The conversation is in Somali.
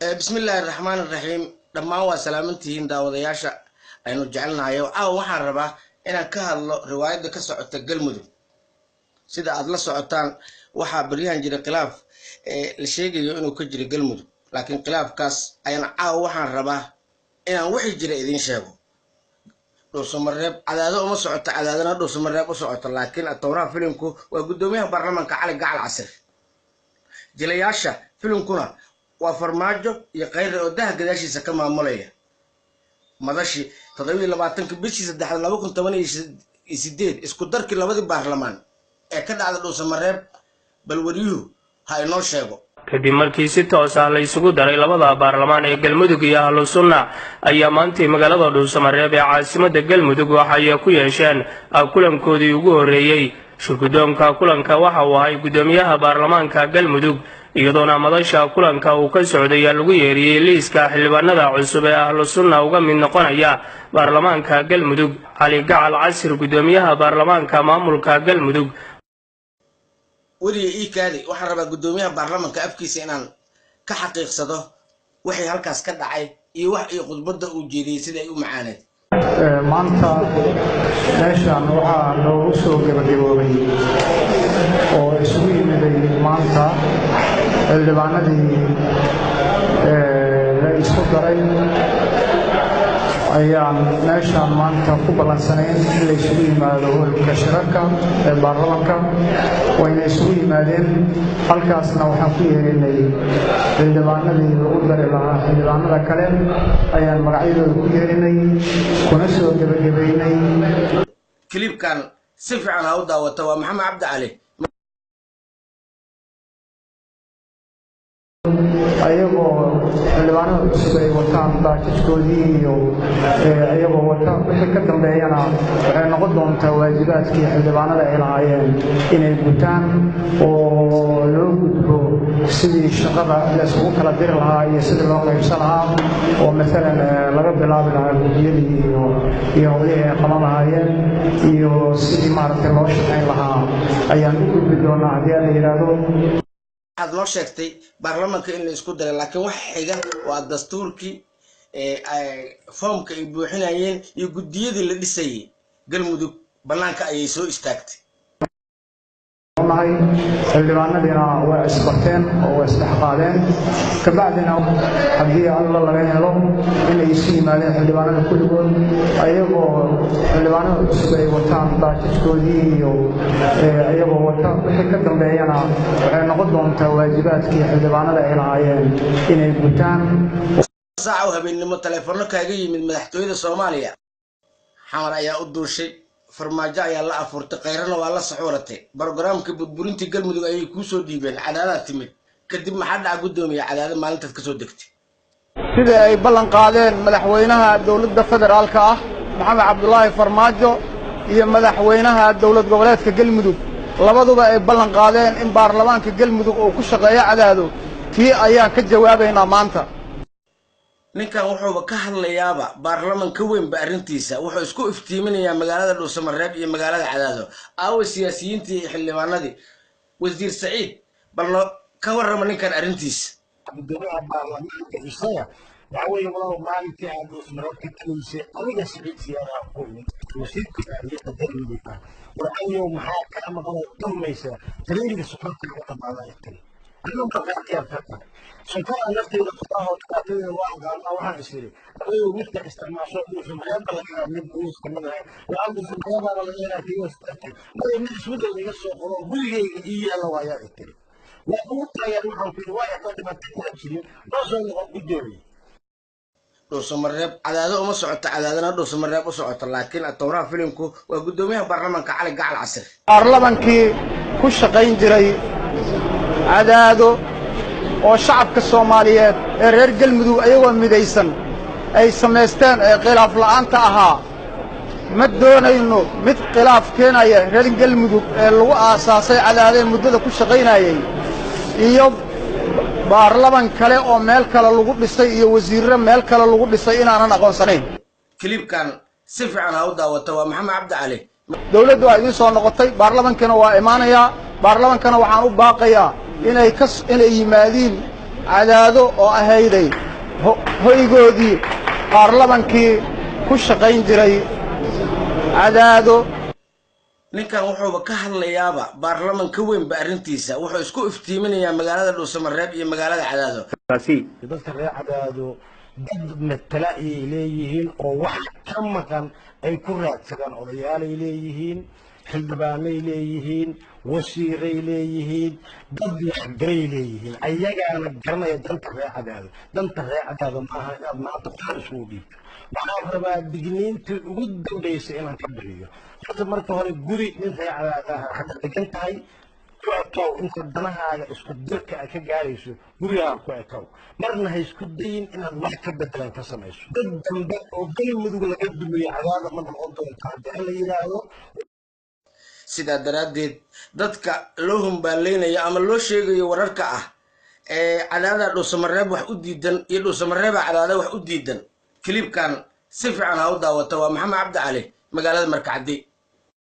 بسم الله الرحمن الرحيم لما هو سلامتين داودياشا aynu jecelnahay waxaan rabaa inaan ka hadlo riwaayada ka socota galmudug sida aad la socotaan waxa bariyahan jiray khilaaf la sheegayo inuu ka jiro galmudug laakiin khilaafkaas ayaan waxaan rabaa inaan wixii jira idin sheego dhuusamareeb cadaado uma socota cadaadana dhuusamareeb u socota laakiin atawraa filimku waa gudoomiyaha baarlamaanka Cali Gacal Casir jilayaasha filimkuna waa farmaajo iyo qayr oo dah gadaashiisa ka maamulaya madashi 27 bishii 2018 isku darkii labadii baarlamaan ee ka dhacday dhuusamareeb bal wariyuhu ha inoo sheego kadib markii si toos ah la isugu daray labada baarlamaan ee Galmudug iyo Ahlu Sunna ayaa maanta magaalada dhuusamareeb ee caasimadda Galmudug waxa ay ku yeesheen kulankoodii ugu horeeyay shirgudoonka kulanka waxa uu ahay gudoomiyaha baarlamaanka Galmudug iyadoona madasha kulanka uu ka socday lagu yeeriyay liiska xildhibaanada cusub ee Ahlu Sunna uga mid noqonaya baarlamaanka Galmudug Cali Gacal Casir gudoomiyaha baarlamaanka maamulka Galmudug wariye kaadi waxaan rabaa gudoomiyaha baarlamaanka afkiisa inaan ka xaqiiqsado wixii halkaas ka dhacay iyo wax ay khudbada uu jeediyay sida ay u macaaneed maanta meeshan waxaa loogu soo gabagaboobay oo isugu yimiday maanta xildhibaanadii la isku daray ayaan meeshan maanta ku ballansanayn in la isugu yimaado howlka shirarka ee baarlamaanka wayna isugu yimaadeen halkaasna waxaan ku yeerinay xildhibaanadii lagu dari lahaa xildhibaanada kale ayaan magacyadooda ku yeerinay kuna soo gabagabaynay klibkan si fiican ha u daawata waa Maxamed Cabdi Cali ayagoo xildhibaanada cusub ay wataan baajidkoodii iyo ayagoo wata wixii ka dambeeyana waxay noqon doontaa waajibaadkii xildhibaanada ay lahaayeen inay gutaan oo loo gudbo sidii shaqada la isugu kala diri lahaa iyo sidii loo qaybsan lahaa oo maalan laga bilaabi lahaa gudiyadii iyo howlihii ay qaban lahaayeen iyo sidii maaragtay loo shaqayn lahaa ayaan u gudbi doonaa haddii la yidhaahdo aad noo sheegtay baarlamaanka in la isku daray laakiin wax xiga waa dastuurkii foomka ay buuxinayeen iyo gudiyadii la dhisayay Galmudug banaanka ayay soo istaagtay xildhibaanadina waa isbarteen oo waa isdhexqaadeen kabacdina haddii alla laga helo inay isu yimaadeen xildhibaanada kulligood ayagoo xildhibaanada cusub ay wataan baajidkoodii iyo ayagoo wata wixii ka dambeeyana waxay noqon doontaa waajibaadkii xildhibaanada ay lahaayeen inay gutaan saaca habeenimo telefoonno kaaga yimid madaxtooyada Soomaaliya xamar ayaa u duushay farmaajo ayaa la afurtay qayrana waa la saxuuratay barnaamijka budburintii Galmudug ayay ku soo dhiibeen cadaadada timid kadib maxaa dhaca gudoomiyaha cadaadada maalintaas ka soo degtay sida ay ballan qaadeen madaxweynaha dawladda federaalka ah Maxamed Cabdullaahi Farmaajo iyo madaxweynaha dawlad goboleedka Galmudug labaduba ay ballan qaadeen in baarlamaanka Galmudug uu ku shaqeeyo cadaado tii ayaan ka jawaabaynaa maanta ninkan wuxuu ka hadlayaaba baarlamaanka weyn ba arintiisa wuxuu isku iftiiminayaa magaalada dhuusamareeb iyo magaalada cadaado siyaasiyiintii iyo xildhibaanadii wasiir Saciid ballo ka warrama ninkan arintiisa gudoomiyaha baarlamaanka isaga dacwada walaal maalintii aan dhuusamareeb ka tagaysay aniga Saciid siyaara aqoon wasiirka arrimaha Galmudug waxaanu maxaa ka maqan dulmaysa tariiga suxuunta ugu dhamaadaytay anuu ka qeexay سكان نفسي القطاع والتعديل الواقع الله يصير أيه ومثل استعمال صوت في المحيط من بوس كمان وعند في المحيط على غيره في وسط ما يمشي سود اللي يسوق كل شيء الله وياه كده وقلت يا روح في رواية قد ما تكون شيء رجل قدامي dhuusamareeb cadaado uma socota cadaadana dhuusamareeb u socota laakiin atawraa filimku waa gudoomiyaha baarlamaanka Cali Gacal Casir baarlamaankii ku shaqayn jiray cadaado oo shacabka Soomaaliyeed ee reer Galmudug ayagoo midaysan ay sameysteen ee khilaaf la'aanta ahaa ma doonayno mid khilaaf keenaya reer Galmudug ee lagu aasaasay cadaadada muddada ku shaqaynayay iyo baarlamaan kale oo meel kale lagu dhisay iyo wasiirro meel kale lagu dhisay inaanan aqoonsanayn klibkan si fiican ha u daawata waa Maxamed Cabdi Cali dawladdu waa idin soo noqotay baarlamaankana waa imaanaya baarlamaankana waxaan u baaqayaa inay yimaadiin cadaado oo ahayday hoygoodii baarlamankii ku shaqayn jiray cadaado ninkan wuxuuba ka hadlayaaba baarlamanka weynba arrintiisa wuxuu isku iftiiminayaa magaalada dhuusamareeb iyo magaalada cadaado dadka reer cadaado dad matala ayay leeyihiin oo wax ka maqan ay ku raadsadaan odayaalay leeyihiin xildhibaanay leeyihiin wasiiray leeyihiin dad waxgaray leeyihiin ayagaana garanaya danta reer cadaado maaha inaad maanta qaar isugu dhiibto waxaan rabaa digniintii ugu dambaysay inaan ka bixiyo horta marka hore guri nin reer cadaadaha hadda degan tahay ku ekow inta danahaaga isku dirka ay ka gaarayso gurigaaga ku ekow marna ha isku dayin inaad wax ka bedelan ka samayso dad dambe oo galmudug laga dumiyo cadaada ma noqon doonta haddii la yidhaahdo sidaa daraaddeed dadka loo humbaaleynayo ama loo sheegayo wararka ah ee cadaada dhuusamareeb wax u diidan iyo dhuusamareeba cadaada wax u diidan kilibkan si fiican ha u daawata waa maxamed cabdi cali magaalada markacaddi